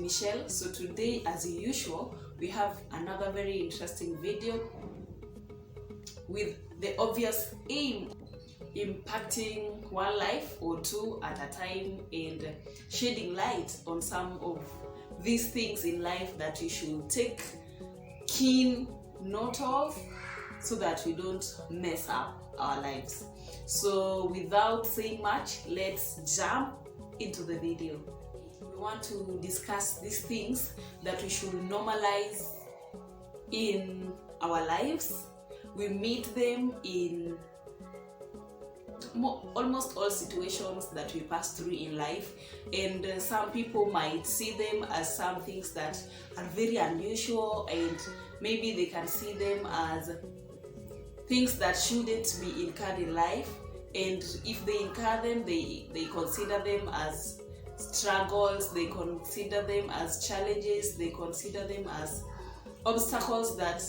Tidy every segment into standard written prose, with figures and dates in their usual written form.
Michelle. So today, as usual, we have another very interesting video with the obvious aim impacting one life or two at a time and shedding light on some of these things in life that we should take keen note of so that we don't mess up our lives. So without saying much, let's jump into the video. We want to discuss these things that we should normalize in our lives. We meet them in almost all situations that we pass through in life, and some people might see them as some things that are very unusual, and maybe they can see them as things that shouldn't be incurred in life, and if they incur them, they consider them as struggles, they consider them as challenges, they consider them as obstacles that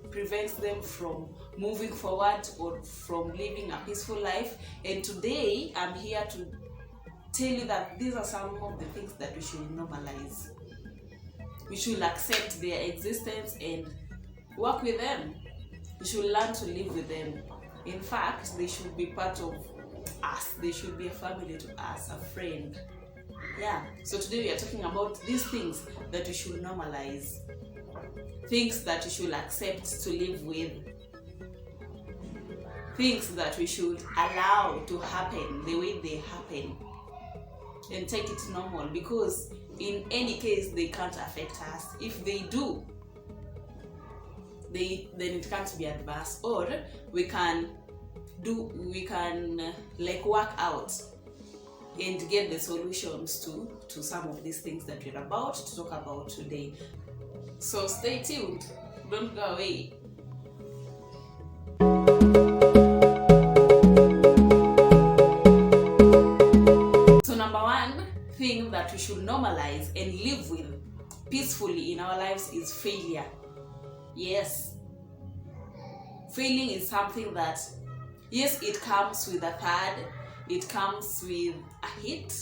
prevents them from moving forward or from living a peaceful life. And today I'm here to tell you that these are some of the things that we should normalize. We should accept their existence and work with them. We should learn to live with them. In fact, they should be part of us. They should be a family to us, a friend. Yeah, so today we are talking about these things that we should normalize. Things that we should accept to live with. Things that we should allow to happen the way they happen. And take it normal, because in any case they can't affect us. If they do, then it can't be adverse. Or we can work out and get the solutions to some of these things that we're about to talk about today. So stay tuned, don't go away. So number one thing that we should normalize and live with peacefully in our lives is failure. Yes, failing is something that, yes, it comes with a third, it comes with a hit,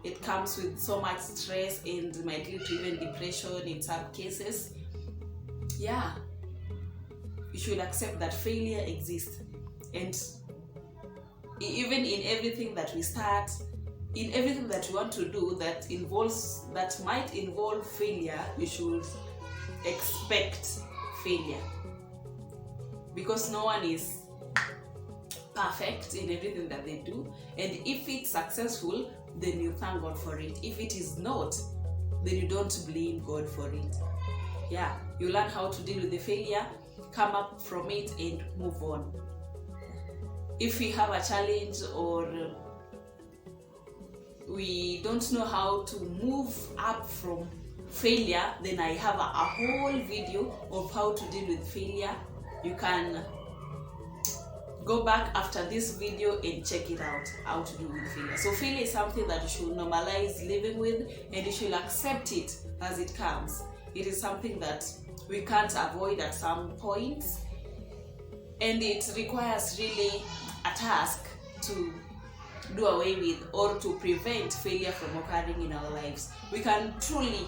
it comes with so much stress and might lead to even depression in some cases. Yeah, you should accept that failure exists, and even in everything that we start, in everything that we want to do that might involve failure, you should expect failure, because no one is perfect in everything that they do. And if it's successful, then you thank God for it. If it is not, then you don't blame God for it. Yeah, you learn how to deal with the failure, come up from it and move on. If we have a challenge or we don't know how to move up from failure, then I have a whole video of how to deal with failure. You can go back after this video and check it out, how to deal with failure. So failure is something that you should normalize living with, and you should accept it as it comes. It is something that we can't avoid at some points, and it requires really a task to do away with or to prevent failure from occurring in our lives. We can truly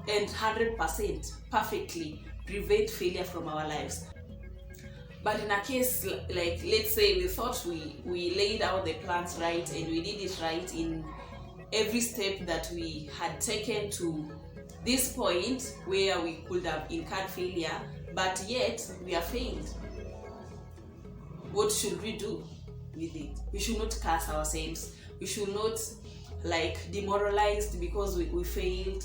and 100% perfectly prevent failure from our lives. But in a case like, let's say we thought we laid out the plans right and we did it right in every step that we had taken to this point where we could have incurred failure, but yet we have failed. What should we do with it? We should not curse ourselves. We should not demoralized because we failed.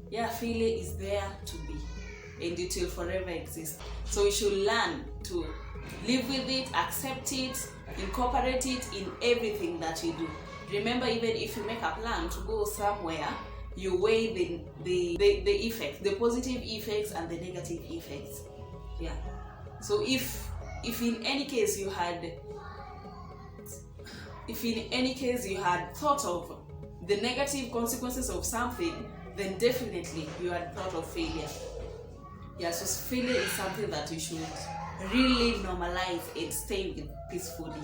Yeah, failure is there to be, and it will forever exist. So we should learn to live with it, accept it, incorporate it in everything that we do. Remember, even if you make a plan to go somewhere, you weigh the effects, the positive effects and the negative effects. Yeah. So if in any case you had thought of the negative consequences of something, then definitely you had thought of failure. Yeah, so failure is something that you should really normalize and stay with peacefully.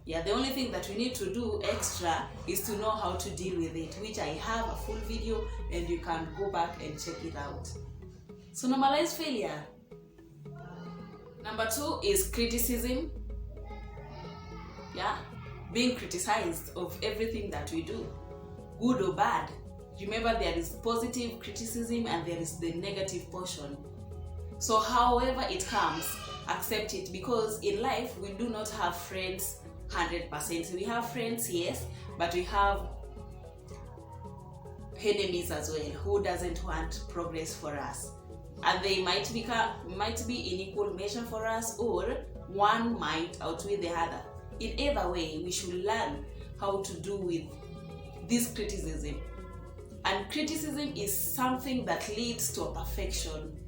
Yeah, the only thing that we need to do extra is to know how to deal with it, which I have a full video and you can go back and check it out. So normalize failure. Number 2 is criticism. Yeah, being criticized of everything that we do, good or bad. Remember, there is positive criticism and there is the negative portion. So however it comes, accept it, because in life we do not have friends 100%. We have friends, yes, but we have enemies as well who doesn't want progress for us, and they might be in equal measure for us, or one might outweigh the other. In either way, we should learn how to do with this criticism. And criticism is something that leads to a perfection.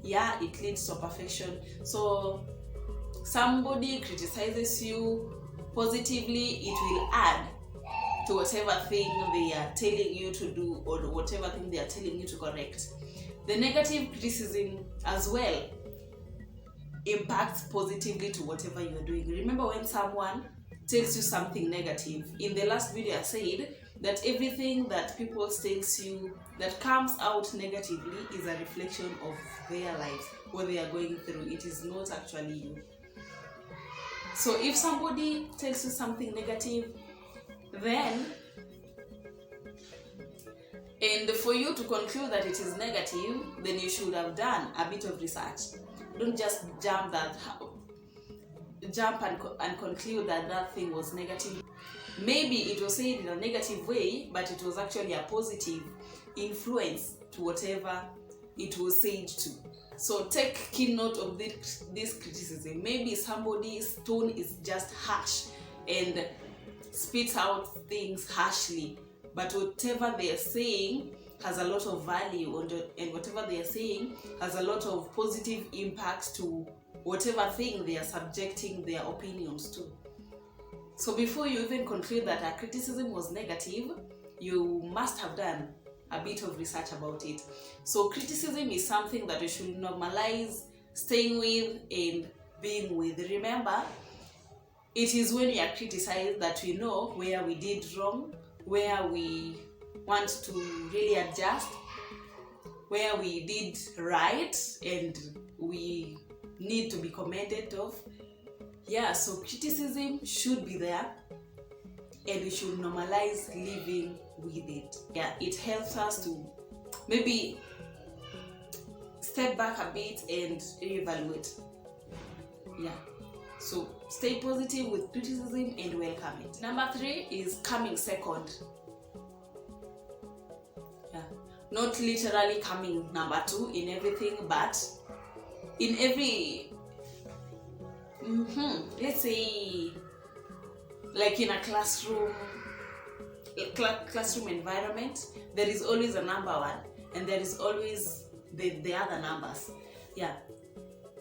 Yeah, it leads to a perfection. So somebody criticizes you positively, it will add to whatever thing they are telling you to do or whatever thing they are telling you to correct. The negative criticism as well impacts positively to whatever you are doing. Remember, when someone tells you something negative, in the last video I said that everything that people tells you that comes out negatively is a reflection of their lives, what they are going through. It is not actually you. So if somebody tells you something negative, then, and for you to conclude that it is negative, then you should have done a bit of research. Don't just jump and conclude that that thing was negative. Maybe it was said in a negative way, but it was actually a positive influence to whatever it was said to. So take keen note of this criticism. Maybe somebody's tone is just harsh and spits out things harshly, but whatever they are saying has a lot of value, and whatever they are saying has a lot of positive impact to whatever thing they are subjecting their opinions to. So before you even conclude that a criticism was negative, you must have done a bit of research about it. So criticism is something that we should normalize staying with and being with. Remember, it is when we are criticized that we know where we did wrong, where we want to really adjust, where we did right and we need to be commended of. Yeah, so criticism should be there and we should normalize living with it. Yeah, it helps us to maybe step back a bit and reevaluate. Yeah, so stay positive with criticism and welcome it. Number 3 is coming second. Yeah, not literally coming number 2 in everything, but in every let's say like in a classroom environment, there is always a number 1 and there is always the other numbers. Yeah,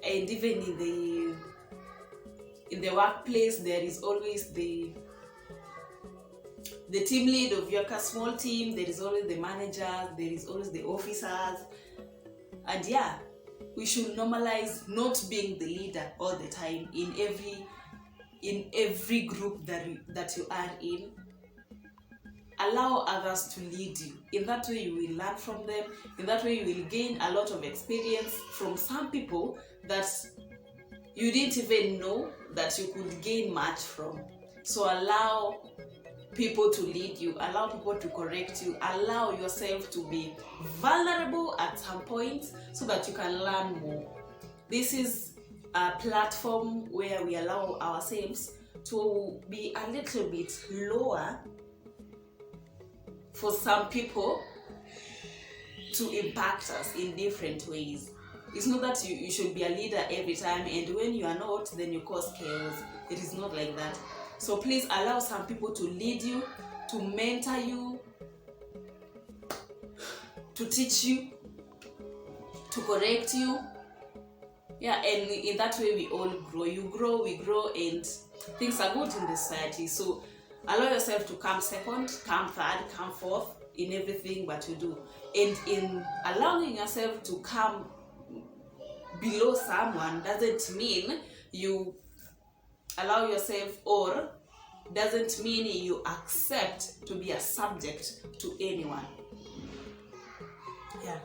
and even in the workplace, there is always the team lead of your small team, there is always the manager, there is always the officers. And yeah, we should normalize not being the leader all the time in every group that you are in. Allow others to lead you. In that way, you will learn from them. In that way, you will gain a lot of experience from some people that you didn't even know that you could gain much from. So allow people to lead you, allow people to correct you, allow yourself to be vulnerable at some point so that you can learn more. This is a platform where we allow ourselves to be a little bit lower for some people to impact us in different ways. It's not that you should be a leader every time, and when you are not, then you cause chaos. It is not like that. So please allow some people to lead you, to mentor you, to teach you, to correct you. Yeah, and in that way we all grow. You grow, we grow, and things are good in the society. So allow yourself to come second, come third, come fourth in everything that you do. And in allowing yourself to come below someone doesn't mean you allow yourself or doesn't mean you accept to be a subject to anyone. Yeah.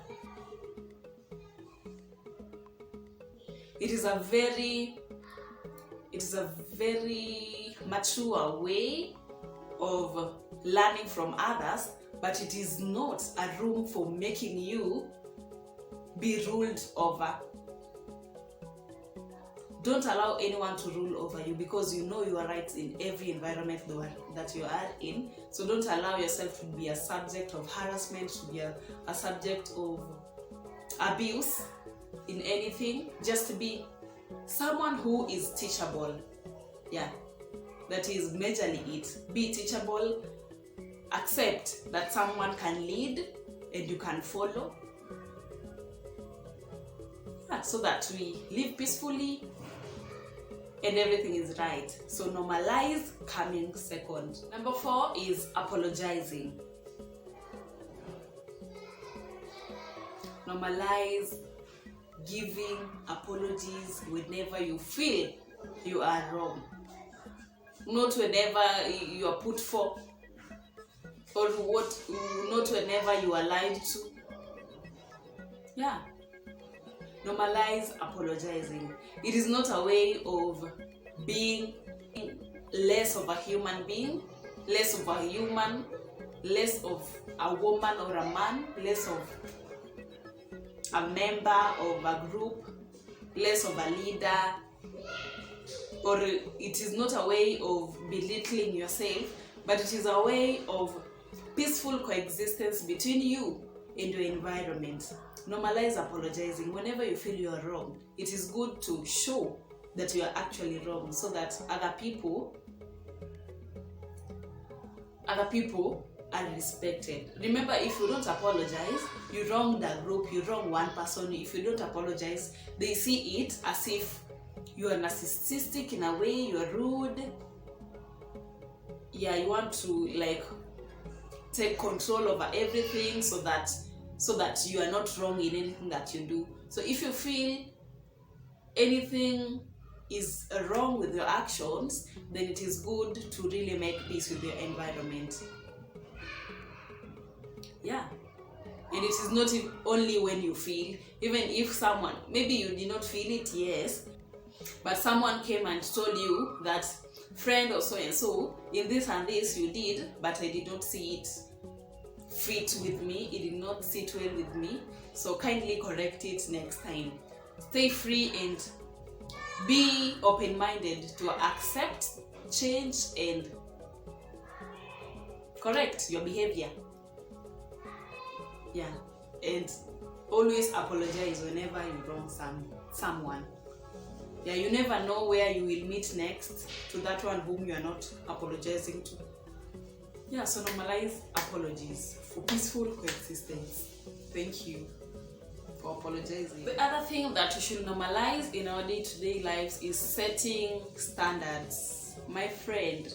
It is a very mature way of learning from others, but it is not a room for making you be ruled over. Don't allow anyone to rule over you, because you know your rights in every environment that you are in. So don't allow yourself to be a subject of harassment, to be a subject of abuse in anything. Just be someone who is teachable. Yeah, that is majorly it. Be teachable. Accept that someone can lead and you can follow. Yeah, so that we live peacefully and everything is right. So normalize coming second. Number 4 is apologizing. Normalize giving apologies whenever you feel you are wrong. Not whenever you are put for, or not whenever you are lied to. Yeah. Normalize apologizing. It is not a way of being less of a human being, less of a human, less of a woman or a man, less of a member of a group, less of a leader, or it is not a way of belittling yourself, but it is a way of peaceful coexistence between you and your environment. Normalize apologizing whenever you feel you are wrong. It is good to show that you are actually wrong, so that other people are respected. Remember, if you don't apologize, you wronged a group, you wrong one person. If you don't apologize, they see it as if you are narcissistic in a way, you are rude. Yeah, you want to like take control over everything so that you are not wrong in anything that you do. So if you feel anything is wrong with your actions, then it is good to really make peace with your environment. Yeah. And it is not only when you feel, even if someone, maybe you did not feel it, yes, but someone came and told you that, friend or so and so, in this and this you did, but I did not see it fit with me, it did not sit well with me, so kindly correct it next time. Stay free and be open-minded to accept, change, and correct your behavior. Yeah, and always apologize whenever you wrong someone. Yeah, you never know where you will meet next to that one whom you are not apologizing to. Yeah, so normalize apologies for peaceful coexistence. Thank you for apologizing. The other thing that we should normalize in our day-to-day lives is setting standards. My friend,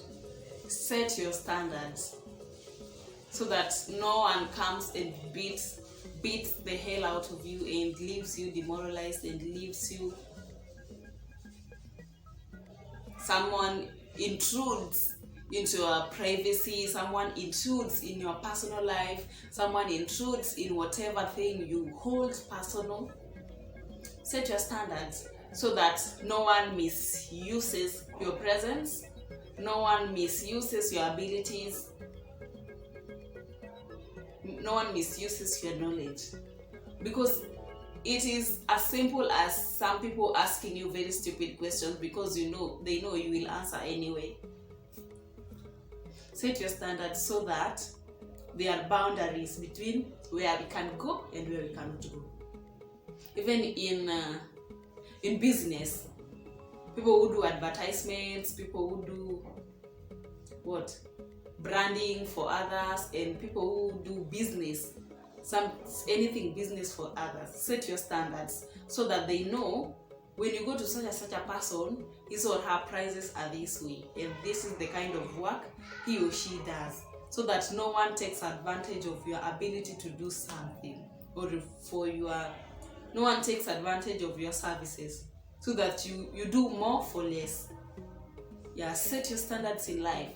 set your standards so that no one comes and beats the hell out of you and leaves you demoralized and leaves you. Someone intrudes into your privacy, someone intrudes in your personal life, someone intrudes in whatever thing you hold personal. Set your standards so that no one misuses your presence, no one misuses your abilities, no one misuses your knowledge. Because it is as simple as some people asking you very stupid questions because they know you will answer anyway. Set your standards so that there are boundaries between where we can go and where we cannot go. Even in business, people who do advertisements, people who do branding for others, and people who do business, anything business for others. Set your standards so that they know when you go to such a person, his or her prices are this way, and this is the kind of work he or she does, so that no one takes advantage of your ability to do something, or no one takes advantage of your services, so that you do more for less. Yeah, set your standards in life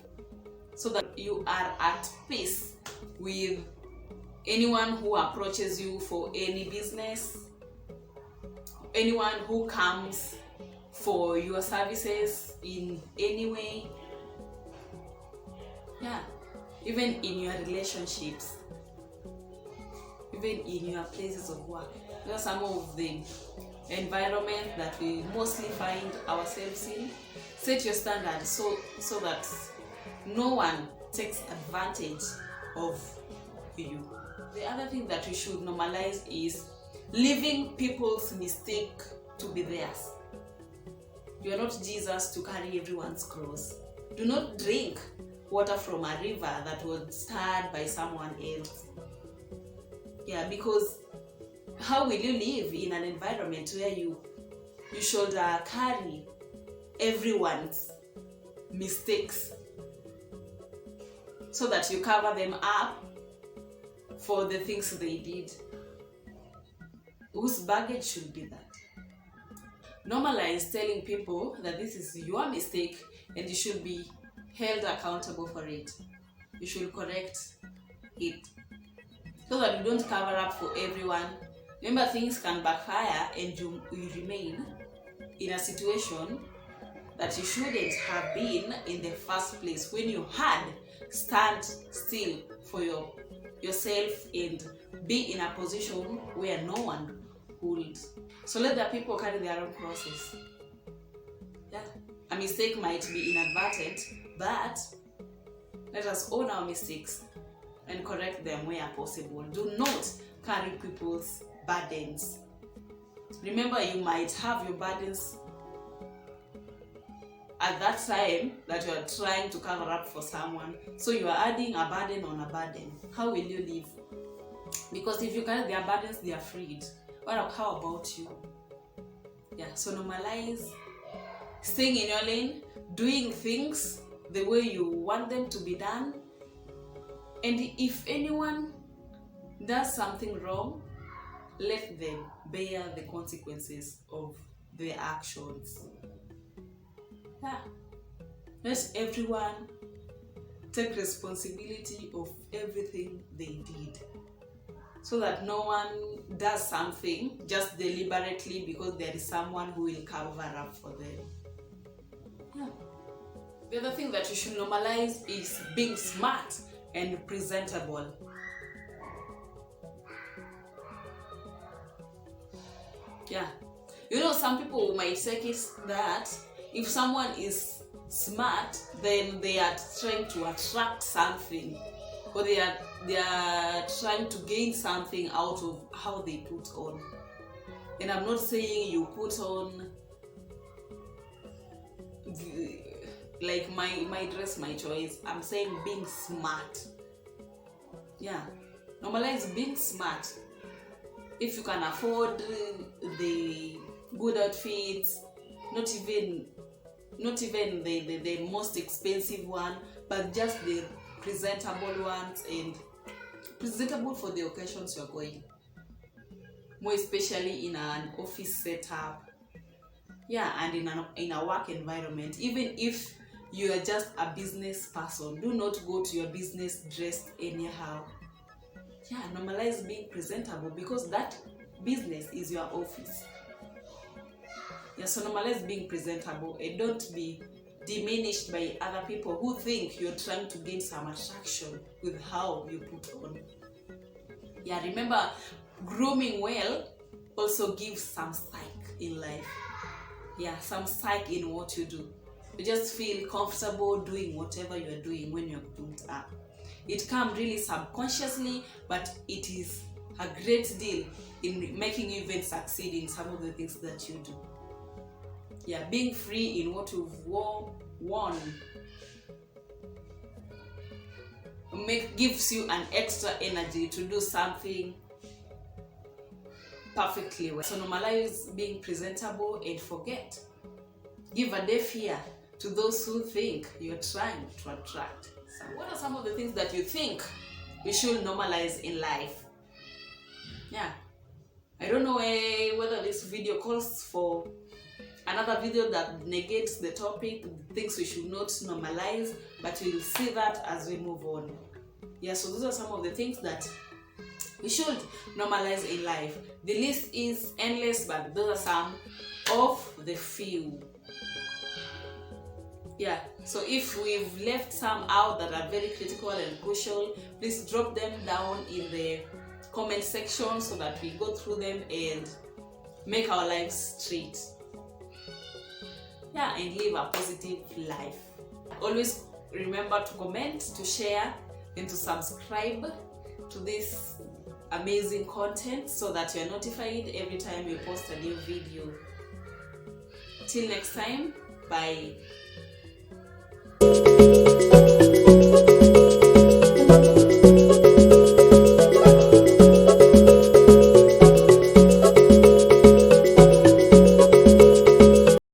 so that you are at peace with anyone who approaches you for any business, anyone who comes for your services in any way. Yeah, even in your relationships, even in your places of work. Those are some of the environment that we mostly find ourselves in. Set your standards so that no one takes advantage of you. The other thing that we should normalize is leaving people's mistake to be theirs. You are not Jesus to carry everyone's cross. Do not drink water from a river that was stirred by someone else. Yeah, because how will you live in an environment where you should carry everyone's mistakes so that you cover them up for the things they did? Whose baggage should be that? Normalize telling people that this is your mistake and you should be held accountable for it. You should correct it so that you don't cover up for everyone. Remember, things can backfire and you remain in a situation that you shouldn't have been in the first place when you had stand still for yourself and be in a position where no one would. So let the people carry their own process. Yeah, a mistake might be inadvertent, but let us own our mistakes and correct them where possible. Do not carry people's burdens. Remember, you might have your burdens at that time that you are trying to cover up for someone. So you are adding a burden on a burden. How will you live? Because if you carry their burdens, they are freed. How about you? Yeah, so normalize staying in your lane, doing things the way you want them to be done. And if anyone does something wrong, let them bear the consequences of their actions. Yeah. Let everyone take responsibility of everything they did, so that no one does something just deliberately because there is someone who will cover up for them. Yeah. The other thing that you should normalize is being smart and presentable. Yeah. You know, some people might take it that if someone is smart, then they are trying to attract something, or they are trying to gain something out of how they put on. And I'm not saying you put on like my dress, my choice. I'm saying being smart. Yeah, normalize being smart. If you can afford the good outfits, not even the most expensive one, but just the presentable ones, and presentable for the occasions you're going, more especially in an office setup. Yeah, and in a work environment. Even if you are just a business person, do not go to your business dressed anyhow. Yeah, normalize being presentable, because that business is your office. Yeah, so normalize being presentable and don't be diminished by other people who think you're trying to gain some attraction with how you put on. Yeah, remember, grooming well also gives some psych in life. Yeah, some psych in what you do. You just feel comfortable doing whatever you're doing when you're groomed up. It comes really subconsciously, but it is a great deal in making you even succeed in some of the things that you do. Yeah, being free in what you've worn gives you an extra energy to do something perfectly well. So normalize being presentable and forget. Give a deaf ear to those who think you're trying to attract. So what are some of the things that you think we should normalize in life? Yeah, I don't know whether this video calls for another video that negates the topic, things we should not normalize, but we'll see that as we move on. Yeah, so those are some of the things that we should normalize in life. The list is endless, but those are some of the few. Yeah, so if we've left some out that are very critical and crucial, please drop them down in the comment section so that we go through them and make our lives straight. Yeah, and live a positive life. Always remember to comment, to share, and to subscribe to this amazing content so that you're notified every time we post a new video. Till next time, bye.